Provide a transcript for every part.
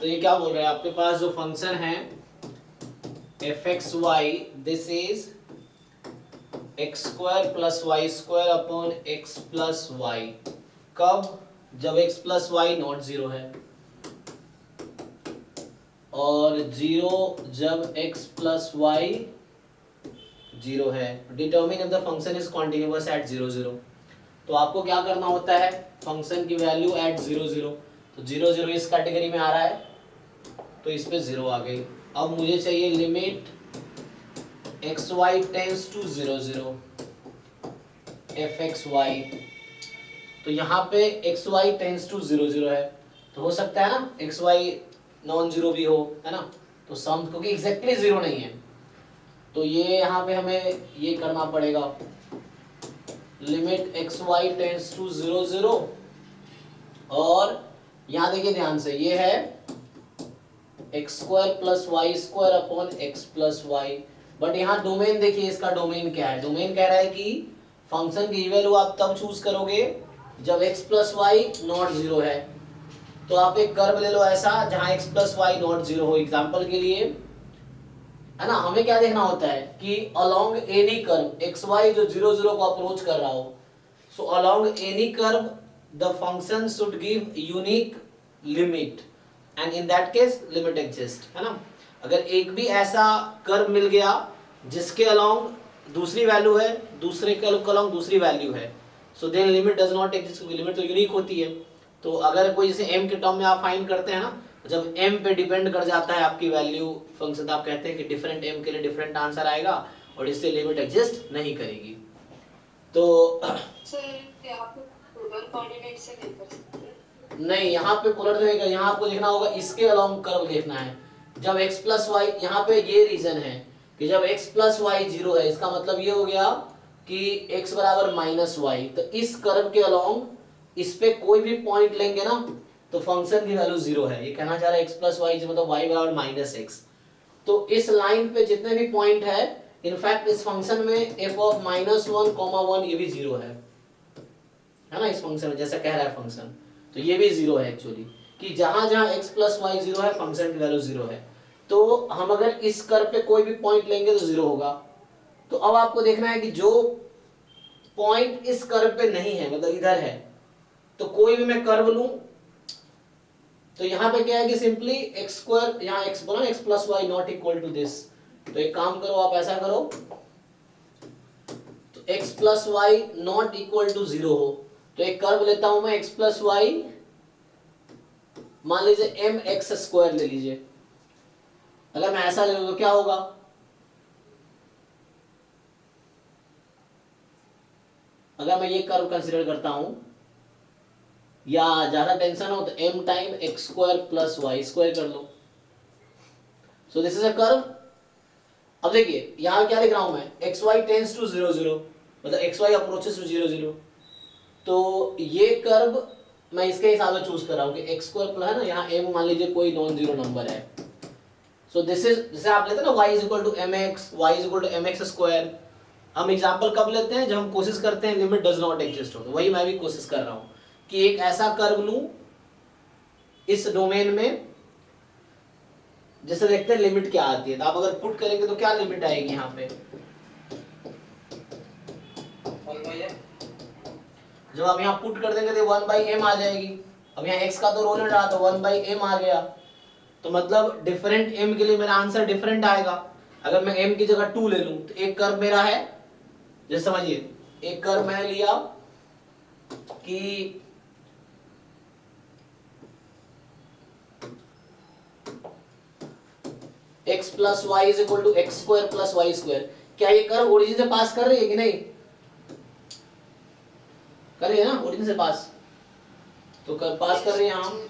तो ये क्या बोल रहा है, आपके पास जो फंक्शन है f x y, this is x square plus Y square upon x plus y. कब? जब x plus y not zero है, और जीरो जब एक्स प्लस वाई जीरो है। Determine if the function is continuous at zero zero. तो आपको क्या करना होता है, फंक्शन की वैल्यू एट जीरो जीरो, तो जीरो जीरो इस कैटेगरी में आ रहा है तो इस पे जीरो आ गई। अब मुझे चाहिए limit x Y tends to zero zero f x y. तो यहाँ पे x Y tends to zero zero है, तो हो सकता है ना एक्स वाई नॉन जीरो भी हो, है ना। तो सम क्योंकि एग्जैक्टली जीरो नहीं है, तो ये यहाँ पे हमें ये करना पड़ेगा, limit x Y tends to zero zero. और यहाँ देखिए ध्यान से, ये है x square plus Y square upon x plus y. But यहाँ डोमेन देखिए, इसका डोमेन क्या है, डोमेन कह रहा है कि फंक्शन की वैल्यू आप तब चूज करोगे जब x plus y not zero है। तो आप एक कर्व ले लो ऐसा जहां x plus y not zero हो। एग्जाम्पल के लिए, है ना, हमें क्या देखना होता है कि along any curve x y जो जीरो जीरो को अप्रोच कर रहा हो, so along any curve the function should give unique limit, and in that case limit exist, है ना। अगर एक भी ऐसा कर्व मिल गया जिसके अलोंग दूसरी वैल्यू है, दूसरे कर्व के अलोंग दूसरी वैल्यू है, so then limit does not exist, क्योंकि लिमिट तो यूनिक होती है। तो अगर कोई जैसे m के टर्म में आप फाइंड करते हैं ना, जब m पे डिपेंड कर जाता है आपकी वैल्यू फंक्शन, आप कहते हैं कि डिफरेंट m के लिए डिफरेंट आंसर आएगा और इससे लिमिट एग्जिस्ट नहीं करेगी। तो सर यहाँ पे पोलर कोऑर्डिनेट से नहीं कर सकते? नहीं, यहाँ पे पोलर नहीं कर, यहाँ आपको देखना होगा इसके अलोंग कर्व देखना है। जब x प्लस वाई, यहाँ पे ये रीजन है कि जब x प्लस वाई जीरो है, इसका मतलब ये हो गया कि x बराबर माइनस वाई, तो इस कर्व के अलोंग इस पे कोई भी पॉइंट लेंगे ना तो फंक्शन की वैल्यू जीरो है। ये कहना चाह रहा है x प्लस वाई मतलब y बराबर माइनस एक्स। तो इस लाइन पे जितने भी पॉइंट है, इनफैक्ट इस फंक्शन में f of minus one comma one ये भी जीरो है ना। इस फंक्शन में जैसा कह रहा है फंक्शन, तो ये भी जीरो है एक्चुअली, कि जहां जहां x प्लस वाई जीरो है फंक्शन की वैल्यू जीरो है। तो हम अगर इस कर्व पे कोई भी पॉइंट लेंगे तो जीरो होगा। तो अब आपको देखना है कि जो पॉइंट इस कर्व पे नहीं है, मतलब इधर है, तो कोई भी मैं कर्व लूं तो यहां पे क्या है कि सिंपली एक्स स्क्वायर, यहां x बोला ना x plus y not equal to this, तो एक काम करो आप ऐसा करो, तो x plus y not equal to zero हो, तो एक कर्व लेता हूं मैं x प्लस वाई, मान लीजिए एम एक्स स्क्वायर ले लीजिए। अगर मैं ऐसा ले लूं तो क्या होगा, अगर मैं ये कर्व कंसीडर करता हूं, या ज्यादा टेंशन हो तो m time x square plus Y square कर लो। So this is a curve. अब देखिए यहां क्या लिख रहा हूं मैं, X Y tends to zero zero, मतलब X Y approaches to zero zero. तो ये कर्व मैं इसके हिसाब से चूज कर रहा हूं कि एक्स स्क्वायर प्लस है ना, यहाँ m मान लीजिए कोई नॉन जीरो नंबर है। सो दिस इज, जैसे आप लेते हैं ना y is equal to m x, y is equal to m x square. हम एग्जाम्पल कब लेते हैं, जब हम कोशिश करते हैं लिमिट डज नॉट एग्जिस्ट हो। तो वही मैं भी कोशिश कर रहा हूं कि एक ऐसा कर्व लूं इस डोमेन में, जैसे देखते हैं लिमिट क्या आती है। तो आप अगर पुट करेंगे तो क्या लिमिट आएगी यहाँ पे, जब आप यहाँ पुट कर देंगे तो 1/m आ जाएगी। अब यहाँ x का तो रोल रहा, तो 1/m आ गया, तो मतलब डिफरेंट m के लिए मेरा आंसर डिफरेंट आएगा। अगर मैं m की जगह 2 ले लूं तो एक कर्व मेरा है, जैसे समझिए एक कर्व मैंने लिया कि x plus y is equal to x square plus Y square. क्या ये कर्व ओरिजिन से पास कर रही है कि नहीं, कर रही है ना, ओरिजिन से पास, तो कर पास कर रही है। हम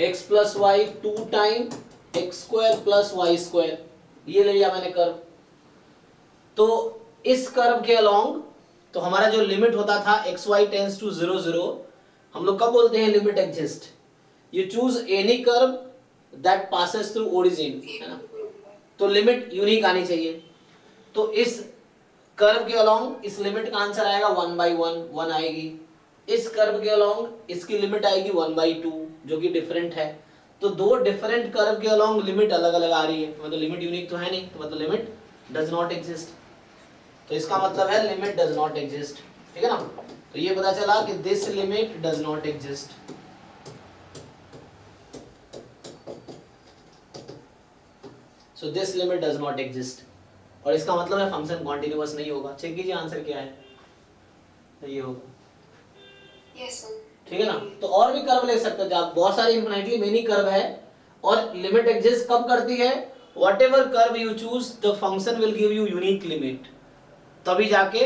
x plus y 2 time x square plus Y square, ये ले लिया मैंने कर्व। तो इस कर्व के अलोंग, तो हमारा जो लिमिट होता था x Y tends to zero zero, हम लोग कब बोलते हैं limit exist, you choose any curve that passes through origin, है ना। तो लिमिट यूनिक आनी चाहिए। तो इस कर्व के अलोंग इस लिमिट का आंसर आएगा 1/1, 1 आएगी। इस कर्व के अलोंग इसकी लिमिट आएगी 1/2 जो कि डिफरेंट है। तो दो डिफरेंट कर्व के अलोंग लिमिट अलग अलग आ रही है, मतलब लिमिट यूनिक तो है नहीं, तो मतलब लिमिट डज नॉट एग्जिस्ट। तो इसका मतलब है लिमिट डज नॉट एग्जिस्ट, ठीक है ना। तो ये पता चला कि this limit does not exist. So this limit does not exist, और इसका मतलब है फंक्शन कॉन्टिन्यूअस नहीं होगा। चेक कीजिए आंसर क्या है, तो ये होगा, Yes, sir. ठीक है ना। तो और भी कर्व ले सकते थे आप, बहुत सारे इन्फिनिटली मेनी कर्व है, और लिमिट एग्जिस्ट कब करती है, whatever curve you choose the function will give you unique limit, तभी जाके।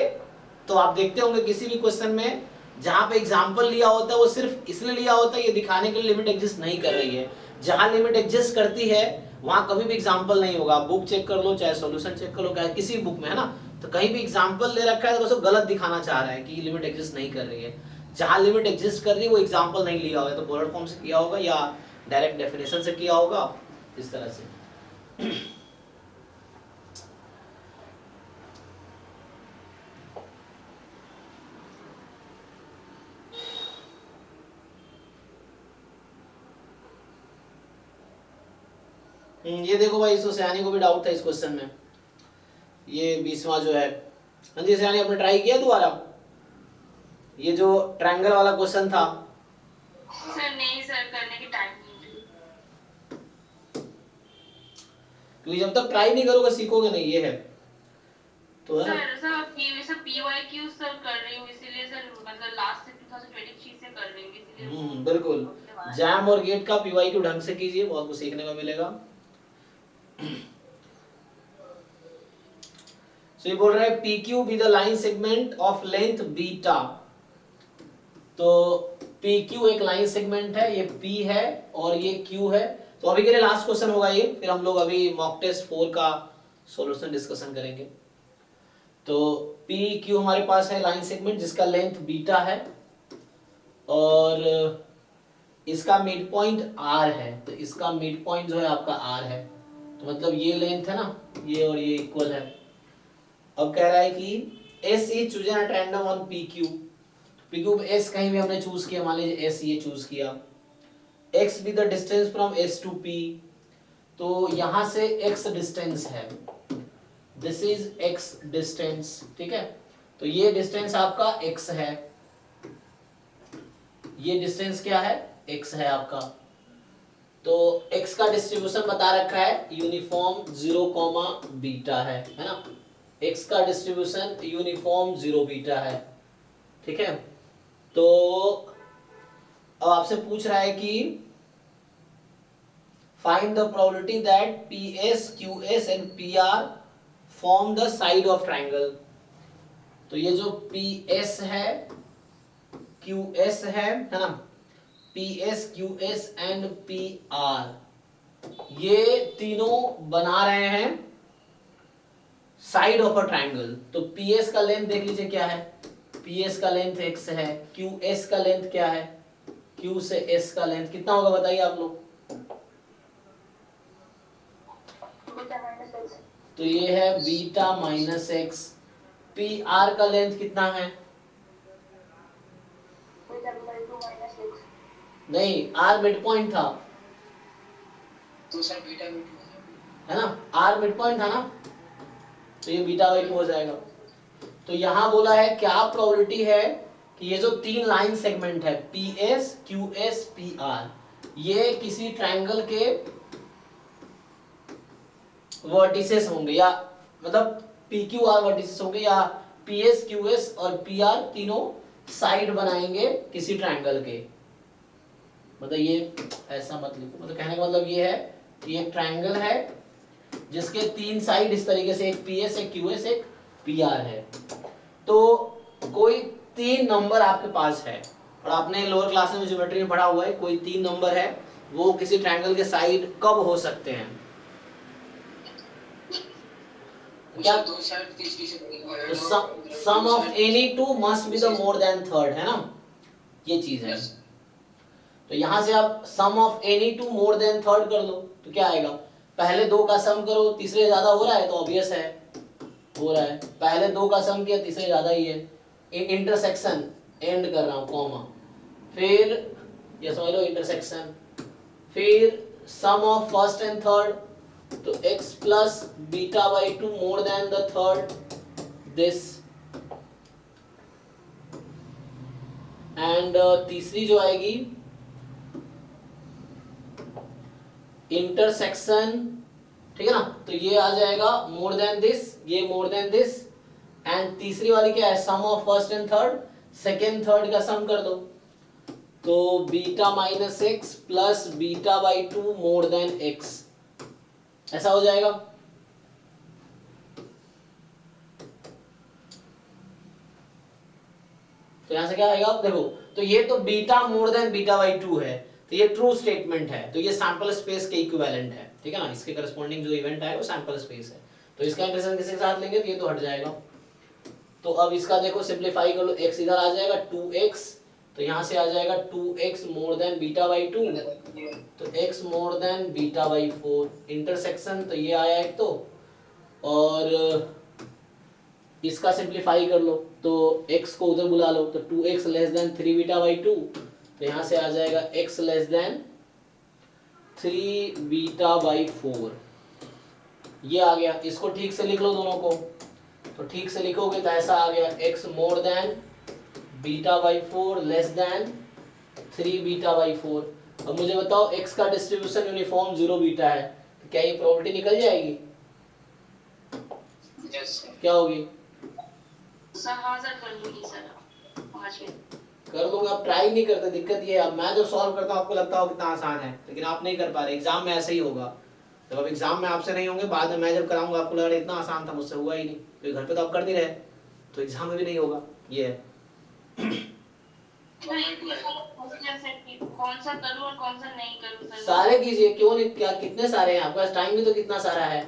तो आप देखते होंगे किसी भी क्वेश्चन में जहां पे एग्जांपल लिया होता है वो सिर्फ इसलिए लिया होता है ये दिखाने के लिए लिमिट एग्जिस्ट नहीं कर रही है। जहां लिमिट एग्जिस्ट करती है वहां कभी भी एग्जांपल नहीं होगा। बुक चेक कर लो, चाहे सॉल्यूशन चेक कर लो, चाहे किसी भी बुक में, है ना, तो कहीं भी एग्जांपल ले रखा है तो उसको गलत दिखाना चाह रहा है कि लिमिट एग्जिस्ट नहीं कर रही है। जहां लिमिट एग्जिस्ट कर रही है वो एग्जांपल नहीं लिया होगा, तो बोलर फॉर्म से किया होगा या डायरेक्ट डेफिनेशन से किया होगा, इस तरह से। ये देखो भाई, इसको सयानी को भी डाउट था इस क्वेश्चन में, ये 20वां जो है। हाँ जी सयानी, आपने ट्राई किया दोबारा ये जो ट्रायंगल वाला क्वेश्चन था? सर नहीं सर, करने की टाइम नहीं। क्योंकि जब तक ट्राई नहीं करोगे सीखोगे नहीं, ये है तो, है ना। सर PYQ सर कर रही हूँ, इसीलिए सर मतलब लास्ट से 2023 से कर रही हूँ, इसीलिए बिल्कुल। जैम और गेट का पीवाईक्यू ढंग से कीजिए, बहुत कुछ सीखने को मिलेगा। तो ये बोल रहा है PQ be the line segment of length beta. तो PQ एक लाइन सेगमेंट है, ये P है और ये Q है। तो अभी के लिए लास्ट क्वेश्चन होगा ये, फिर हम लोग अभी मॉक टेस्ट 4 का सॉल्यूशन डिस्कशन करेंगे। तो PQ हमारे पास है लाइन सेगमेंट जिसका लेंथ बीटा है और इसका मिड पॉइंट R है। तो इसका मिड पॉइंट जो है आपका R है, तो मतलब ये लेंथ है ना, ये और ये इक्वल है। अब कह रहा है कि S is chosen at random on PQ। PQ पे S कहीं भी हमने चूज किया, मान लीजिए S ये चूज किया। X भी the distance from S to P, तो यहां से X डिस्टेंस है, दिस इज X डिस्टेंस, ठीक है। तो ये डिस्टेंस आपका X है, ये डिस्टेंस क्या है, X है आपका। तो X का डिस्ट्रीब्यूशन बता रखा है यूनिफॉर्म 0, बीटा है ना। X का डिस्ट्रीब्यूशन यूनिफॉर्म 0 बीटा है, ठीक है। तो अब आपसे पूछ रहा है कि find the probability that PS, QS and PR form the side of triangle. तो ये जो PS है, QS है ना, PS, QS एंड PR, ये तीनों बना रहे हैं साइड ऑफ अ ट्रायंगल। तो PS का लेंथ देख लीजिए क्या है, PS का लेंथ x है, QS का लेंथ क्या है, Q से S का लेंथ कितना होगा बताइए आप लोग। तो ये है बीटा माइनस एक्स। PR का लेंथ कितना है, नहीं R मिड पॉइंट था, तो सर बीटा है ना, R मिड पॉइंट था ना, तो ये बीटा बाई 2 हो जाएगा। तो यहां बोला है क्या प्रोबेबिलिटी है कि ये जो तीन लाइन सेगमेंट है PS, QS, PR, ये किसी ट्रायंगल के वर्टिसेस होंगे, या मतलब PQR वर्टिसेस होंगे, या PS, QS और PR तीनों साइड बनाएंगे किसी ट्रायंगल के। मतलब ये ऐसा मत लिखो, मतलब कहने का मतलब ये है कि एक ट्रायंगल है जिसके तीन साइड इस तरीके से, एक PS, एक QS, एक PR है। तो कोई तीन नंबर आपके पास है, और आपने लोअर क्लास में ज्योमेट्री में पढ़ा हुआ है, कोई तीन नंबर है, वो किसी ट्रायंगल के साइड कब हो सकते हैं? क्या दो साइड तीसरी से sum of any two must be the more than third, है ना, ये चीज है। तो यहां से आप sum of any two more than third कर लो, तो क्या आएगा, पहले दो का सम करो, तीसरे ज्यादा हो रहा है तो ऑब्वियस है हो रहा है, पहले दो का सम किया तीसरे ज्यादा ही है। इंटरसेक्शन एंड कर रहा हूं कॉमा, फिर ये समझ लो इंटरसेक्शन, फिर सम ऑफ फर्स्ट एंड थर्ड, तो x plus beta by 2 more then the third this, and तीसरी जो आएगी इंटरसेक्शन, ठीक है ना, तो ये आ जाएगा मोर देन दिस, ये मोर देन दिस, एंड तीसरी वाली क्या है, sum of first and third, second third का सम कर दो, तो beta minus X plus beta by 2 more than X, ऐसा हो जाएगा। तो यहां से क्या आएगा, आप देखो, तो ये तो beta more than beta by 2 है, तो ये ट्रू स्टेटमेंट है, तो ये सैंपल स्पेस के इक्विवेलेंट है, ठीक है ना, इसके करस्पॉन्डिंग जो इवेंट आएगा वो सैंपल स्पेस है, तो इसका इंटरसेक्शन किसी के साथ लेंगे तो ये तो हट जाएगा। तो अब इसका देखो सिंपलीफाई कर लो, x इधर आ जाएगा 2x, तो यहां से आ जाएगा 2x more than beta by 2, तो x more than beta by 4, intersection तो ये आया एक तो, और इसका सिंपलीफाई कर लो, तो x को उधर बुला लो, तो 2x less than 3 beta by 2, तो यहां से आ जाएगा x less than 3 beta by 4, ये आ गया। इसको ठीक से लिख लो दोनों को, तो ठीक से लिखोगे तो ऐसा आ गया x more than beta by 4 less than 3 beta by 4। अब मुझे बताओ x का डिस्ट्रीब्यूशन यूनिफॉर्म 0 बीटा है, तो क्या ये प्रॉपर्टी निकल जाएगी, यस क्या होगी, सर हाँ सर कर लूंगी सर 5 में। कर दूंगा, आप ट्राई नहीं करते, दिक्कत ये है, अब मैं जो सॉल्व करता हूँ आपको लगता हो कितना आसान है, लेकिन आप नहीं कर पा रहे, एग्जाम में ऐसे ही होगा, जब अब एग्जाम में आपसे नहीं होंगे, बाद में मैं जब कराऊंगा आपको लगेगा इतना आसान था, मुझसे हुआ ही नहीं, तो घर पे तो आप कर नहीं रहे, तो एग्जाम में भी नहीं होगा, ये है। कौन सा करूं और कौन सा नहीं करूं सर? सारे कीजिए, क्यों नहीं, क्या कितने सारे हैं आपके पास, टाइम भी तो कितना सारा है,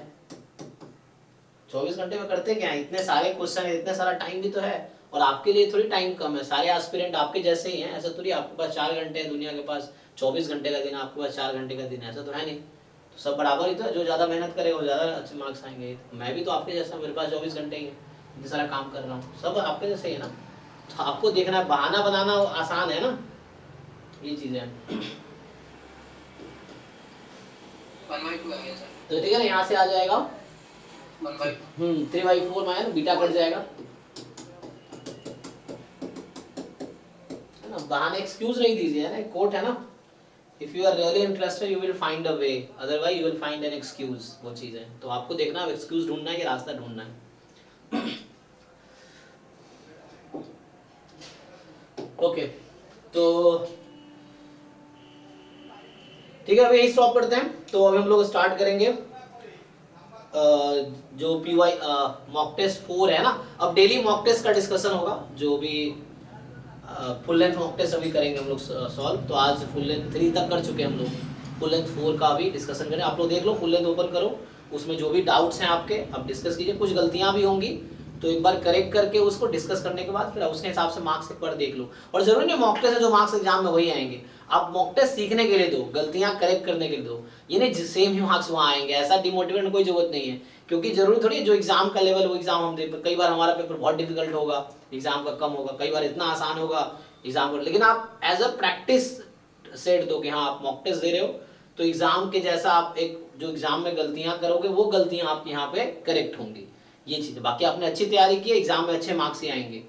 24 घंटे में करते क्या है, इतने सारे क्वेश्चन है, इतने सारा टाइम भी तो है, और आपके लिए थोड़ी टाइम कम है, सारे एस्पिरेंट आपके जैसे ही हैं, ऐसा थोड़ी आपके पास 4 घंटे है, दुनिया के पास 24 घंटे का दिन है, आपके पास 4 घंटे का दिन है, ऐसा तो है नहीं, तो सब बराबर ही तो है, जो ज्यादा मेहनत करेगा वो ज्यादा अच्छे मार्क्स आएंगे। मैं भी तो आपके जैसा, मेरे पास 24 घंटे ही है, इतना सारा काम कर रहा हूँ, सब आपके जैसे ही है ना, तो आपको देखना है, बहाना बनाना आसान है ना, ये चीजें हैं। 1/2 आ गया सर, तो ठीक है ना, यहाँ से आ जाएगा 1/2 3/4 में है ना, बीटा कट जाएगा, है ना, बहाने एक्सक्यूज नहीं दीजिए, है ना, कोट है ना, if you are really interested you will find a way, otherwise you will find an excuse, वो चीज है, तो आपको देखना है एक्सक्यूज ढूंढना है कि रास्ता ढूंढना है। ओके तो ठीक है, अभी यही स्टॉप करते हैं, तो अभी हम लोग स्टार्ट करेंगे जो पीवाई मॉक टेस्ट 4 है ना, अब डेली मॉक टेस्ट का डिस्कशन होगा, जो भी फुल लेंथ मॉक टेस्ट अभी करेंगे हम लोग सॉल्व, तो आज फुल लेंथ 3 तक कर चुके हैं हम लोग, फुल लेंथ 4 का भी डिस्कशन करें, आप लोग देख लो, फुल लेंथ ओपन करो, उसमें जो भी डाउट्स हैं आपके अब डिस्कस कीजिए, कुछ गलतियां भी होंगी तो एक बार करेक्ट करके उसको डिस्कस करने के बाद फिर उसके हिसाब से मार्क्स एक बार देख लो, और जरूरी नहीं मॉक टेस्ट है जो मार्क्स एग्जाम में वही आएंगे, आप मॉक टेस्ट सीखने के लिए दो, गलतियां करेक्ट करने के लिए दो, ये नहीं सेम ही मार्क्स वहाँ आएंगे, ऐसा डिमोटिवेट कोई जरूरत नहीं है, क्योंकि जरूरी थोड़ी जो एग्जाम का लेवल वो एग्जाम हम देख, कई बार हमारा पेपर बहुत डिफिकल्ट होगा, एग्जाम का कम होगा, कई बार इतना आसान होगा एग्जाम का, लेकिन आप एज अ प्रैक्टिस सेट दो कि हाँ आप मॉक टेस्ट दे रहे हो तो एग्जाम के जैसा आप एक जो एग्जाम में गलतियां करोगे वो गलतियां आपके यहाँ पे करेक्ट होंगी, ये चीज है, बाकी आपने अच्छी तैयारी की, एग्जाम में अच्छे मार्क्स ही आएंगे,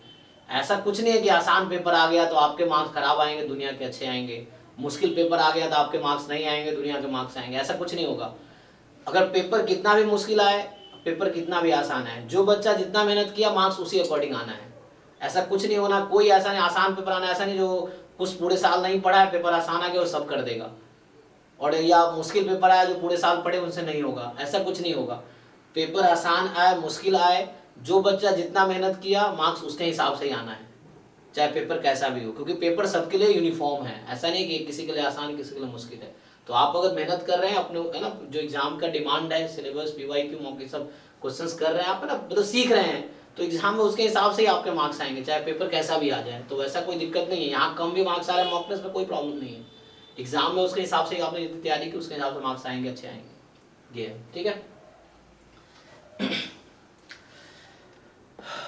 ऐसा कुछ नहीं है कि आसान पेपर आ गया तो आपके मार्क्स खराब आएंगे, दुनिया के अच्छे आएंगे, मुश्किल पेपर आ गया तो आपके मार्क्स नहीं आएंगे, दुनिया के मार्क्स आएंगे, ऐसा कुछ नहीं होगा, अगर पेपर कितना भी मुश्किल आए, पेपर कितना भी आसान है, जो बच्चा जितना मेहनत किया मार्क्स उसी अकॉर्डिंग आना है, ऐसा कुछ नहीं होना, कोई ऐसा नहीं आसान पेपर आना, ऐसा नहीं जो कुछ पूरे साल नहीं पढ़ा है पेपर आसान आ गया और सब कर देगा, और या मुश्किल पेपर आया जो पूरे साल पढ़े उनसे नहीं होगा, ऐसा कुछ नहीं होगा, पेपर आसान आए मुश्किल आए, जो बच्चा जितना मेहनत किया मार्क्स उसके हिसाब से ही आना है, चाहे पेपर कैसा भी हो, क्योंकि पेपर सबके लिए यूनिफॉर्म है, ऐसा नहीं कि किसी के लिए आसान किसी के लिए मुश्किल है, तो आप अगर मेहनत कर रहे हैं अपने, है ना, जो एग्जाम का डिमांड है, सिलेबस पीवाईक्यू मॉक सब क्वेश्चंस कर रहे हैं आप, है ना, मतलब सीख रहे हैं, तो एग्जाम में उसके हिसाब से ही आपके मार्क्स आएंगे, चाहे पेपर कैसा भी आ जाए, तो वैसा कोई दिक्कत नहीं है, यहाँ कम भी मार्क्स आ रहे हैं मॉक टेस्ट में कोई प्रॉब्लम नहीं है, एग्जाम में उसके हिसाब से आपने जितनी तैयारी की उसके हिसाब से मार्क्स आएंगे, अच्छे आएंगे, ये है, ठीक है।